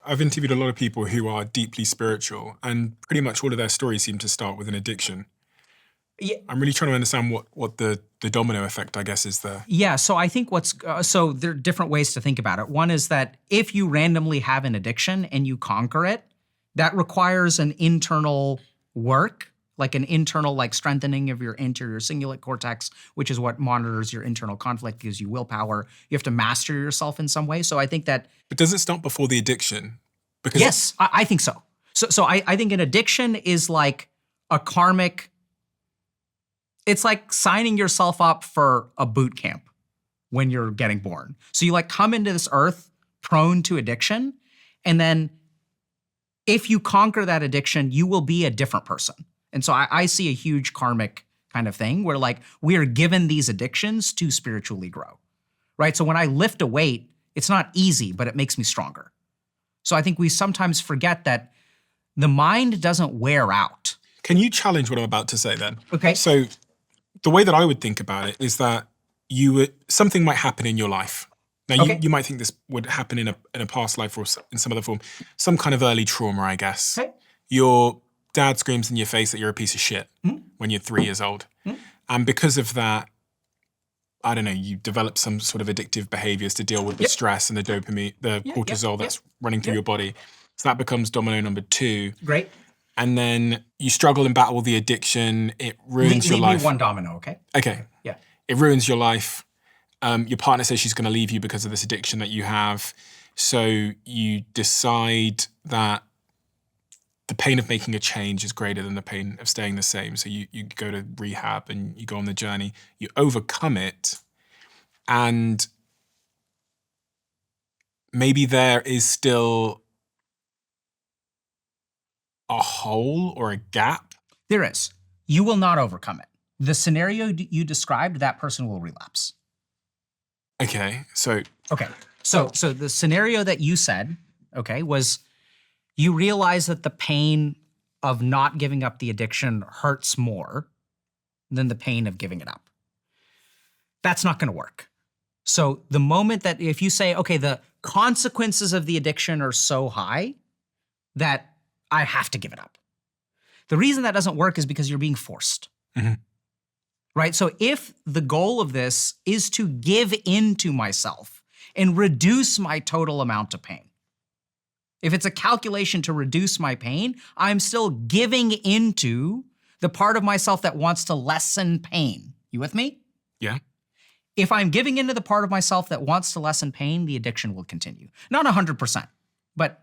I've interviewed a lot of people who are deeply spiritual, and pretty much all of their stories seem to start with an addiction. Yeah. I'm really trying to understand what the domino effect, I guess, is there. Yeah, so I think so there are different ways to think about it. One is that if you randomly have an addiction and you conquer it, that requires an internal work, like an internal strengthening of your anterior cingulate cortex, which is what monitors your internal conflict, gives you willpower. You have to master yourself in some way. So I think that— But does it start before the addiction? Because Yes, I think so. So I think an addiction is like a karmic— it's like signing yourself up for a boot camp when you're getting born. So you come into this earth prone to addiction, and then if you conquer that addiction, you will be a different person. And so I see a huge karmic kind of thing where we are given these addictions to spiritually grow, right? So when I lift a weight, it's not easy, but it makes me stronger. So I think we sometimes forget that the mind doesn't wear out. Can you challenge what I'm about to say then? Okay. So the way that I would think about it is that something might happen in your life. Now, Okay. you might think this would happen in a past life or in some other form, some kind of early trauma, I guess. Okay. Your dad screams in your face that you're a piece of shit when you're 3 years old. And because of that, I don't know, you develop some sort of addictive behaviors to deal with the stress and the dopamine, the cortisol that's running through your body. So that becomes domino number 2. Great. And then you struggle and battle the addiction. It ruins your life. Leave me one domino, okay? Okay. Yeah. It ruins your life. Your partner says she's going to leave you because of this addiction that you have. So you decide that the pain of making a change is greater than the pain of staying the same. So you go to rehab and you go on the journey. You overcome it. And maybe there is still a hole or a gap. There is. You will not overcome it. The scenario you described, that person will relapse. Okay, so... Okay, so the scenario that you said, okay, was you realize that the pain of not giving up the addiction hurts more than the pain of giving it up. That's not gonna work. So the moment that if you say, okay, the consequences of the addiction are so high that I have to give it up. The reason that doesn't work is because you're being forced. Right? So if the goal of this is to give in to myself and reduce my total amount of pain, if it's a calculation to reduce my pain, I'm still giving into the part of myself that wants to lessen pain. You with me? Yeah. If I'm giving into the part of myself that wants to lessen pain, the addiction will continue. Not 100%, but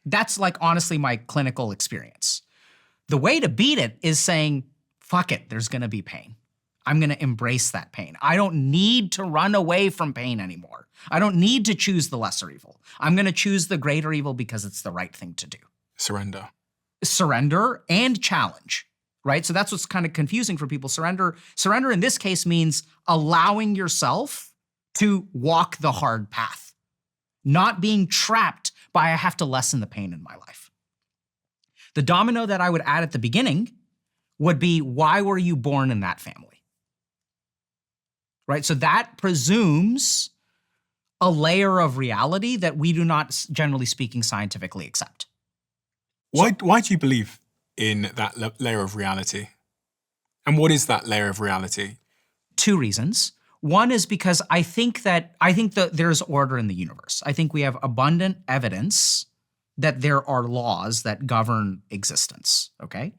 that's honestly my clinical experience. The way to beat it is saying, fuck it, there's gonna be pain. I'm gonna embrace that pain. I don't need to run away from pain anymore. I don't need to choose the lesser evil. I'm gonna choose the greater evil because it's the right thing to do. Surrender. Surrender and challenge, right? So that's what's kind of confusing for people. Surrender in this case means allowing yourself to walk the hard path, not being trapped by I have to lessen the pain in my life. The domino that I would add at the beginning would be, why were you born in that family? Right? So that presumes a layer of reality that we do not, generally speaking, scientifically accept. Why do you believe in that layer of reality? And what is that layer of reality? 2 reasons. One is because I think that there's order in the universe. I think we have abundant evidence that there are laws that govern existence, okay?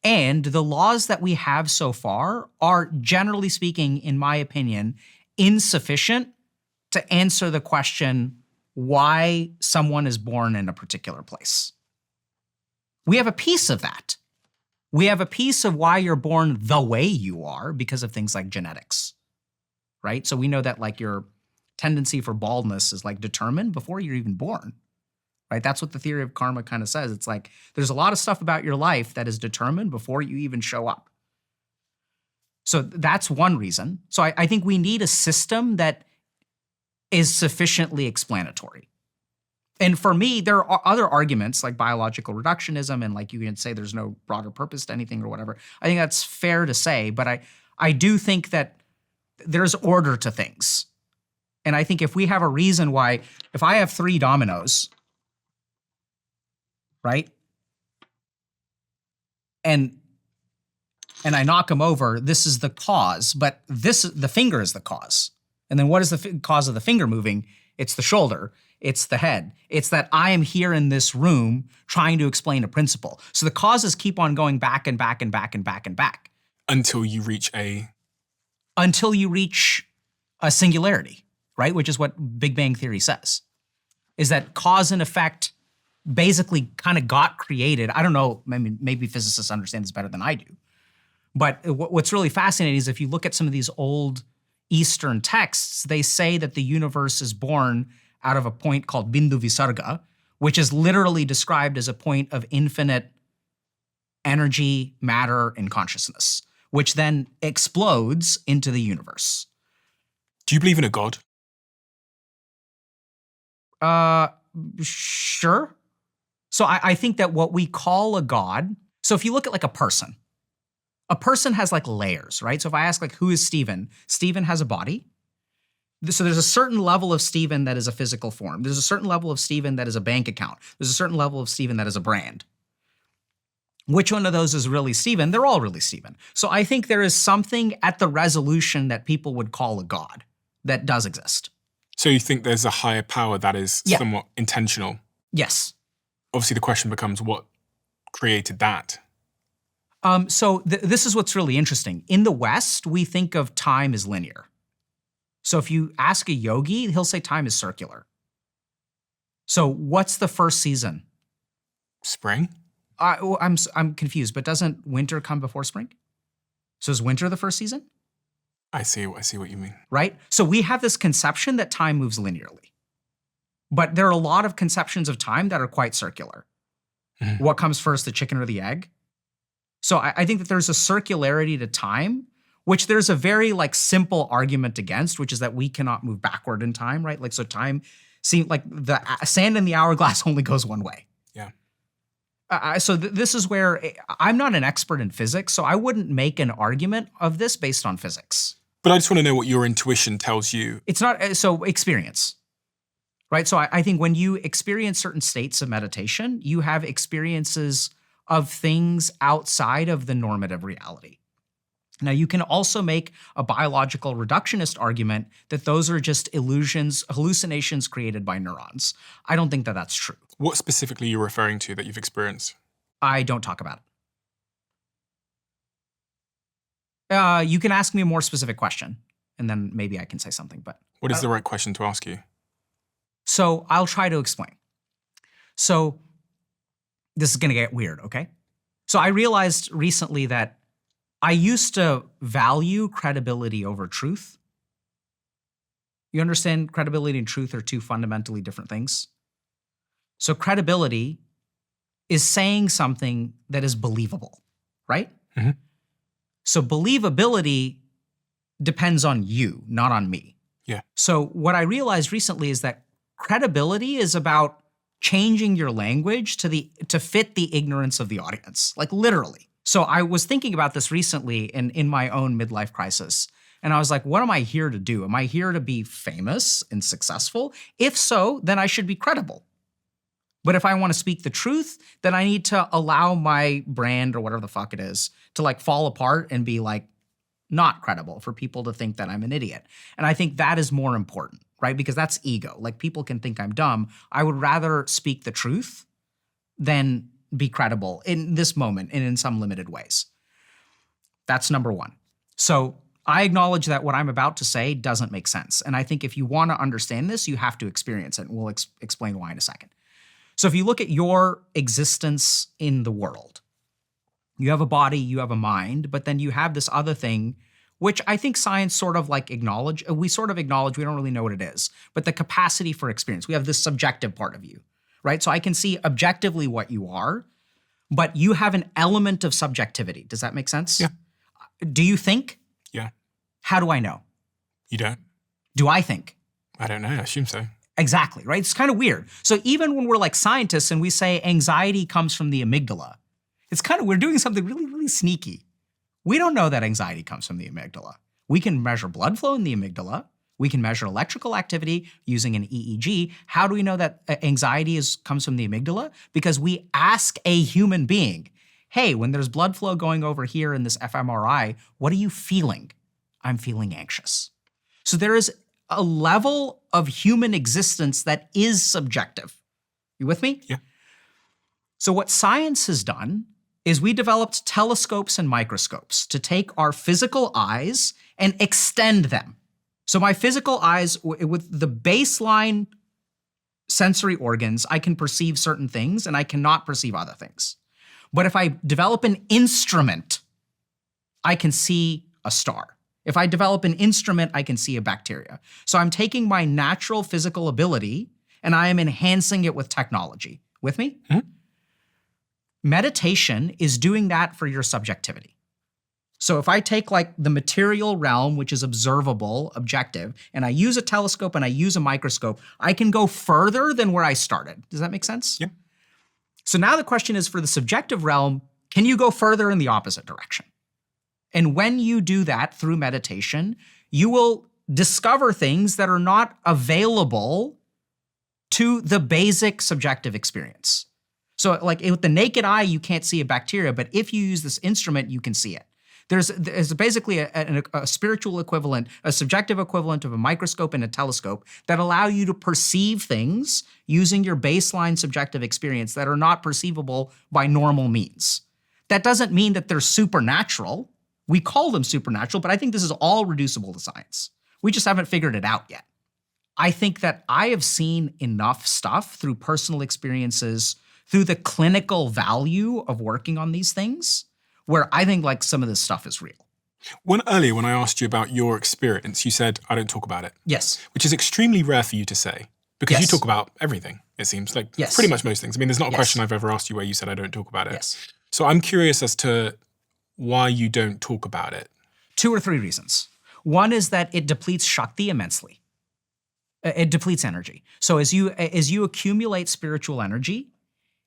And the laws that we have so far are, generally speaking, in my opinion, insufficient to answer the question why someone is born in a particular place. We have a piece of that. We have a piece of why you're born the way you are because of things like genetics, right? So we know that your tendency for baldness is determined before you're even born. Right? That's what the theory of karma kind of says. It's there's a lot of stuff about your life that is determined before you even show up. So that's one reason. So I think we need a system that is sufficiently explanatory. And for me, there are other arguments like biological reductionism and you can say there's no broader purpose to anything or whatever. I think that's fair to say, but I do think that there's order to things. And I think if we have a reason why, if I have 3 dominoes, right? And I knock him over, this is the cause, but the finger is the cause. And then what is the cause of the finger moving? It's the shoulder, it's the head. It's that I am here in this room trying to explain a principle. So the causes keep on going back and back and back and back and back. Until you reach a singularity, right? Which is what Big Bang Theory says, is that cause and effect basically kind of got created. I don't know, maybe physicists understand this better than I do. But what's really fascinating is if you look at some of these old Eastern texts, they say that the universe is born out of a point called Bindu Visarga, which is literally described as a point of infinite energy, matter, and consciousness, which then explodes into the universe. Do you believe in a God? Sure. So I think that what we call a God, so if you look at like a person has like layers, right? So if I ask like, who is Stephen? Stephen has a body. So there's a certain level of Stephen that is a physical form. There's a certain level of Stephen that is a bank account. There's a certain level of Stephen that is a brand. Which one of those is really Stephen? They're all really Stephen. So I think there is something at the resolution that people would call a God that does exist. So you think there's a higher power that is somewhat intentional? Yes. Obviously the question becomes, what created that? So this is what's really interesting. In the West, we think of time as linear. So if you ask a yogi, he'll say time is circular. So what's the first season? Spring? I'm confused, but doesn't winter come before spring? So is winter the first season? I see what you mean. Right? So we have this conception that time moves linearly. But there are a lot of conceptions of time that are quite circular. Mm-hmm. What comes first, the chicken or the egg? So I think that there's a circularity to time, which there's a very like simple argument against, which is that we cannot move backward in time, right? Like, so time seems like the sand in the hourglass only goes one way. Yeah. So this is where I'm not an expert in physics, so I wouldn't make an argument of this based on physics. But I just want to know what your intuition tells you. It's not, so experience, right? So I think when you experience certain states of meditation, you have experiences of things outside of the normative reality. Now, you can also make a biological reductionist argument that those are just illusions, hallucinations created by neurons. I don't think that that's true. What specifically are you referring to that you've experienced? I don't talk about it. You can ask me a more specific question, and then maybe I can say something. But what is the right question to ask you? So I'll try to explain. So this is going to get weird, okay? So I realized recently that I used to value credibility over truth. You understand credibility and truth are two fundamentally different things? So credibility is saying something that is believable, right? Mm-hmm. So believability depends on you, not on me. Yeah. So what I realized recently is that credibility is about changing your language to fit the ignorance of the audience, like literally. So I was thinking about this recently in my own midlife crisis. And I was like, what am I here to do? Am I here to be famous and successful? If so, then I should be credible. But if I want to speak the truth, then I need to allow my brand or whatever the fuck it is to like fall apart and be like not credible for people to think that I'm an idiot. And I think that is more important, right? Because that's ego. Like people can think I'm dumb. I would rather speak the truth than be credible in this moment and in some limited ways. That's number one. So I acknowledge that what I'm about to say doesn't make sense. And I think if you want to understand this, you have to experience it. And we'll explain why in a second. So if you look at your existence in the world, you have a body, you have a mind, but then you have this other thing, which I think science sort of like acknowledge. We sort of acknowledge, we don't really know what it is, but the capacity for experience. We have this subjective part of you, right? So I can see objectively what you are, but you have an element of subjectivity. Does that make sense? Yeah. Do you think? Yeah. How do I know? You don't? Do I think? I don't know. I assume so. Exactly, right? It's kind of weird. So even when we're like scientists and we say anxiety comes from the amygdala, it's kind of, we're doing something really, really sneaky. We don't know that anxiety comes from the amygdala. We can measure blood flow in the amygdala. We can measure electrical activity using an EEG. How do we know that anxiety comes from the amygdala? Because we ask a human being, hey, when there's blood flow going over here in this fMRI, what are you feeling? I'm feeling anxious. So there is a level of human existence that is subjective. You with me? Yeah. So what science has done is we developed telescopes and microscopes to take our physical eyes and extend them. So my physical eyes, with the baseline sensory organs, I can perceive certain things and I cannot perceive other things. But if I develop an instrument, I can see a star. If I develop an instrument, I can see a bacteria. So I'm taking my natural physical ability and I am enhancing it with technology. With me? Mm-hmm. Meditation is doing that for your subjectivity. So if I take like the material realm, which is observable, objective, and I use a telescope and I use a microscope, I can go further than where I started. Does that make sense? Yeah. So now the question is, for the subjective realm, can you go further in the opposite direction? And when you do that through meditation, you will discover things that are not available to the basic subjective experience. So like with the naked eye, you can't see a bacteria, but if you use this instrument, you can see it. There's basically a spiritual equivalent, a subjective equivalent of a microscope and a telescope that allow you to perceive things using your baseline subjective experience that are not perceivable by normal means. That doesn't mean that they're supernatural. We call them supernatural, but I think this is all reducible to science. We just haven't figured it out yet. I think that I have seen enough stuff through personal experiences, through the clinical value of working on these things, where I think like some of this stuff is real. Earlier when I asked you about your experience, you said, I don't talk about it. Yes. Which is extremely rare for you to say, because Yes. you talk about everything, it seems. Like Yes. pretty much most things. I mean, there's not a Yes. question I've ever asked you where you said I don't talk about it. Yes. So I'm curious as to why you don't talk about it. 2 or 3 reasons. One is that it depletes Shakti immensely. It depletes energy. So as you accumulate spiritual energy,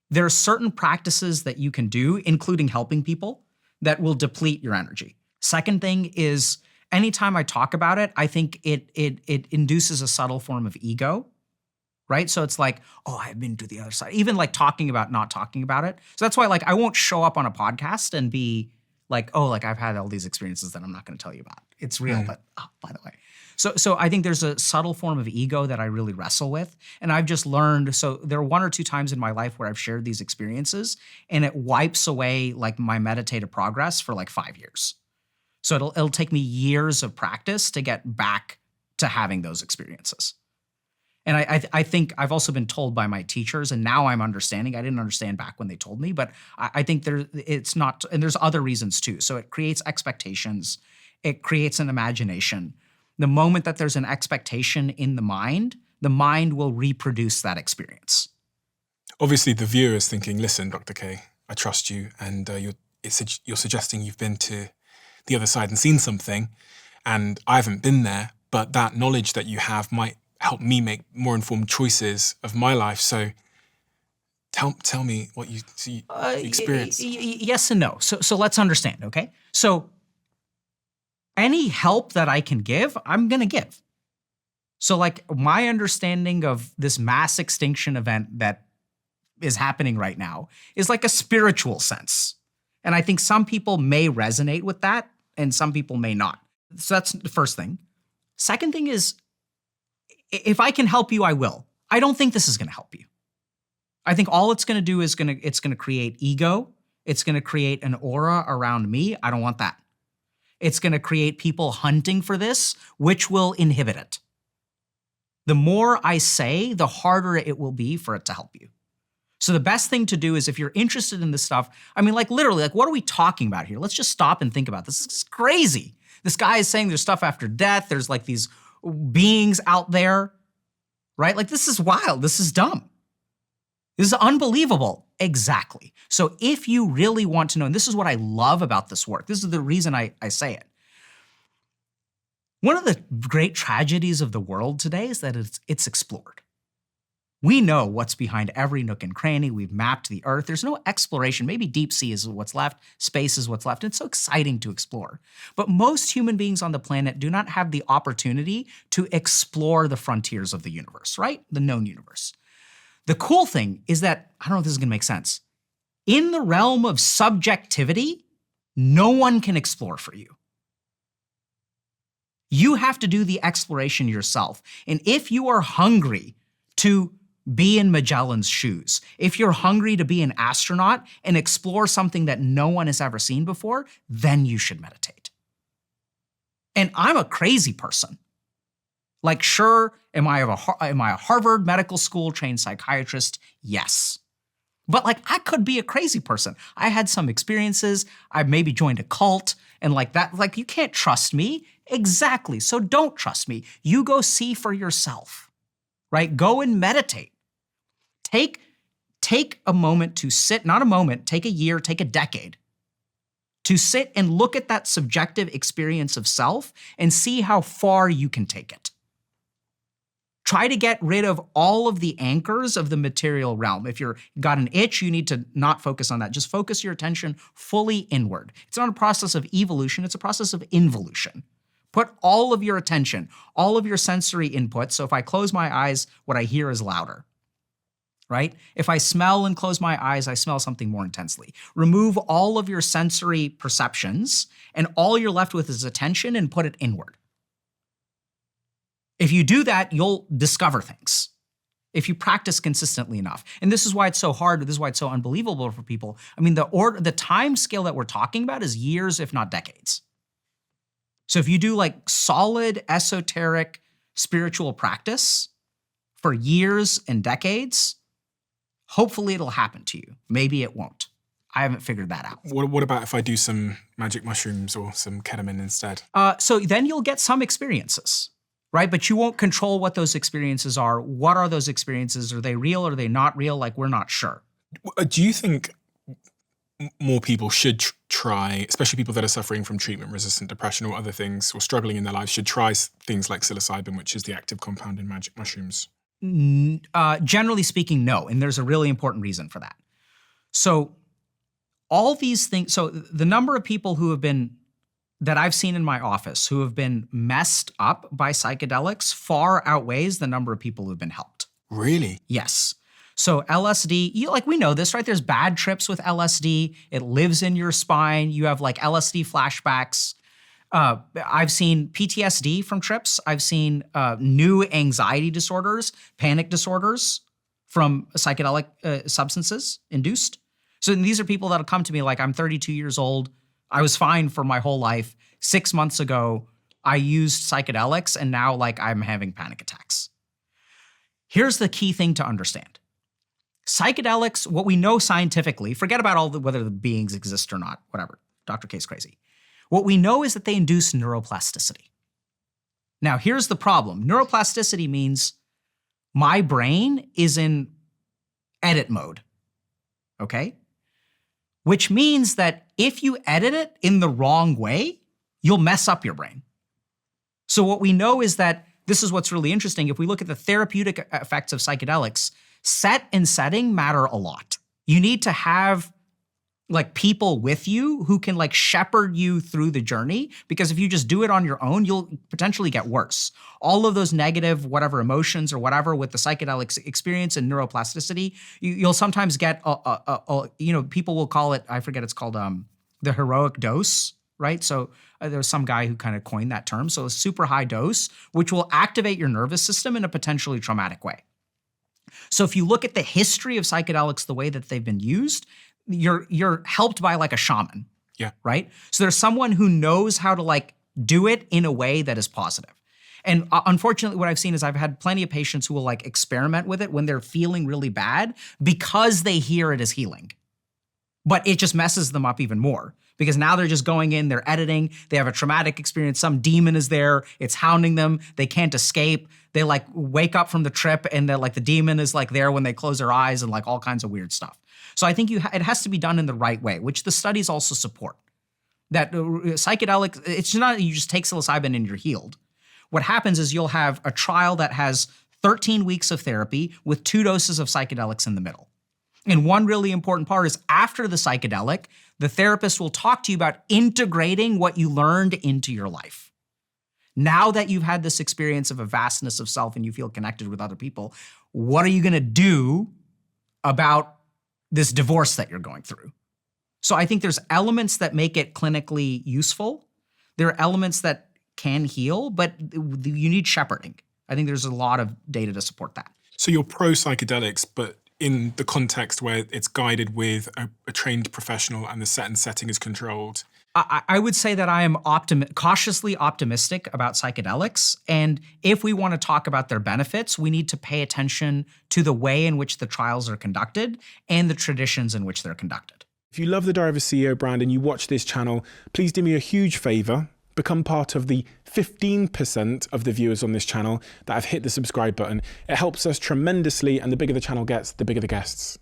there are certain practices that you can do, including helping people, that will deplete your energy. Second thing is, anytime I talk about it, I think it induces a subtle form of ego, right? So it's like, oh, I've been to the other side. Even like talking about not talking about it. So that's why like I won't show up on a podcast and be like, oh, like I've had all these experiences that I'm not going to tell you about. It's real, but oh, by the way. So I think there's a subtle form of ego that I really wrestle with. And I've just learned, so there are 1 or 2 times in my life where I've shared these experiences and it wipes away like my meditative progress for like 5 years. So it'll take me years of practice to get back to having those experiences. And I think I've also been told by my teachers, and now I'm understanding. I didn't understand back when they told me, but I think it's not, and there's other reasons too. So it creates expectations. It creates an imagination. The moment that there's an expectation in the mind will reproduce that experience. Obviously, the viewer is thinking, listen, Dr. K, I trust you, and you're suggesting you've been to the other side and seen something, and I haven't been there, but that knowledge that you have might help me make more informed choices of my life. So tell me what you experience. Yes and no. So let's understand, okay? So any help that I can give, I'm going to give. So like my understanding of this mass extinction event that is happening right now is like a spiritual sense. And I think some people may resonate with that and some people may not. So that's the first thing. Second thing is, if I can help you, I will. I don't think this is going to help you. I think all it's going to do is it's going to create ego. It's going to create an aura around me. I don't want that. It's going to create people hunting for this, which will inhibit it. The more I say, the harder it will be for it to help you. So the best thing to do is, if you're interested in this stuff, I mean, like literally, like what are we talking about here? Let's just stop and think about this. This is crazy. This guy is saying there's stuff after death. There's like these beings out there, right? Like this is wild. This is dumb. This is unbelievable. Exactly. So if you really want to know, and this is what I love about this work, this is the reason I say it. One of the great tragedies of the world today is that it's explored. We know what's behind every nook and cranny. We've mapped the earth. There's no exploration. Maybe deep sea is what's left. Space is what's left. It's so exciting to explore. But most human beings on the planet do not have the opportunity to explore the frontiers of the universe, right? The known universe. The cool thing is that, I don't know if this is gonna make sense. In the realm of subjectivity, no one can explore for you. You have to do the exploration yourself. And if you are hungry to be in Magellan's shoes, if you're hungry to be an astronaut and explore something that no one has ever seen before, then you should meditate. And I'm a crazy person. Like, sure, am I a Harvard Medical School trained psychiatrist? Yes. But like, I could be a crazy person. I had some experiences. I maybe joined a cult and like that, like, you can't trust me. Exactly. So don't trust me. You go see for yourself, right? Go and meditate. Take a moment to sit, not a moment, take a year, take a decade, to sit and look at that subjective experience of self and see how far you can take it. Try to get rid of all of the anchors of the material realm. If you've got an itch, you need to not focus on that. Just focus your attention fully inward. It's not a process of evolution, it's a process of involution. Put all of your attention, all of your sensory input. So if I close my eyes, what I hear is louder, right? If I smell and close my eyes, I smell something more intensely. Remove all of your sensory perceptions, and all you're left with is attention, and put it inward. If you do that, you'll discover things. If you practice consistently enough. And this is why it's so hard, this is why it's so unbelievable for people. I mean, the time scale that we're talking about is years, if not decades. So if you do like solid, esoteric, spiritual practice for years and decades, hopefully it'll happen to you. Maybe it won't. I haven't figured that out. What about if I do some magic mushrooms or some ketamine instead? So then you'll get some experiences, right? But you won't control what those experiences are. What are those experiences? Are they real? Are they not real? Like, we're not sure. Do you think more people should try, especially people that are suffering from treatment-resistant depression or other things, or struggling in their lives, should try things like psilocybin, which is the active compound in magic mushrooms? Generally speaking, no. And there's a really important reason for that. So all these things, so the number of people who have been, that I've seen in my office, who have been messed up by psychedelics far outweighs the number of people who've been helped. Really? Yes. So LSD, we know this, right? There's bad trips with LSD. It lives in your spine. You have like LSD flashbacks. I've seen PTSD from trips. I've seen new anxiety disorders, panic disorders from psychedelic substances induced. So these are people that'll come to me like, I'm 32 years old. I was fine for my whole life. 6 months ago, I used psychedelics and now like I'm having panic attacks. Here's the key thing to understand. Psychedelics, what we know scientifically, forget about whether the beings exist or not, whatever, Dr. K's crazy. What we know is that they induce neuroplasticity. Now, here's the problem. Neuroplasticity means my brain is in edit mode, okay? Which means that if you edit it in the wrong way, you'll mess up your brain. So what we know is that, this is what's really interesting, if we look at the therapeutic effects of psychedelics, set and setting matter a lot. You need to have like people with you who can like shepherd you through the journey, because if you just do it on your own, you'll potentially get worse. All of those negative, whatever emotions or whatever with the psychedelic experience and neuroplasticity, you'll sometimes get, people will call it, I forget it's called the heroic dose, right? So there's some guy who kind of coined that term. So a super high dose, which will activate your nervous system in a potentially traumatic way. So if you look at the history of psychedelics, the way that they've been used, you're helped by like a shaman, yeah, right? So there's someone who knows how to like do it in a way that is positive. And unfortunately, what I've seen is I've had plenty of patients who will like experiment with it when they're feeling really bad because they hear it as healing. But it just messes them up even more, because now they're just going in, they're editing, they have a traumatic experience, some demon is there, it's hounding them, they can't escape, they like wake up from the trip and they're like the demon is like there when they close their eyes and like all kinds of weird stuff. So I think it has to be done in the right way, which the studies also support. That psychedelic, it's not you just take psilocybin and you're healed. What happens is you'll have a trial that has 13 weeks of therapy with 2 doses of psychedelics in the middle. And one really important part is after the psychedelic, the therapist will talk to you about integrating what you learned into your life. Now that you've had this experience of a vastness of self and you feel connected with other people, what are you going to do about this divorce that you're going through? So I think there's elements that make it clinically useful. There are elements that can heal, but you need shepherding. I think there's a lot of data to support that. So you're pro psychedelics, but in the context where it's guided with a trained professional and the setting is controlled. I would say that I am cautiously optimistic about psychedelics. And if we want to talk about their benefits, we need to pay attention to the way in which the trials are conducted and the traditions in which they're conducted. If you love the Diary of a CEO brand and you watch this channel, please do me a huge favor. Become part of the 15% of the viewers on this channel that have hit the subscribe button. It helps us tremendously, and the bigger the channel gets, the bigger the guests.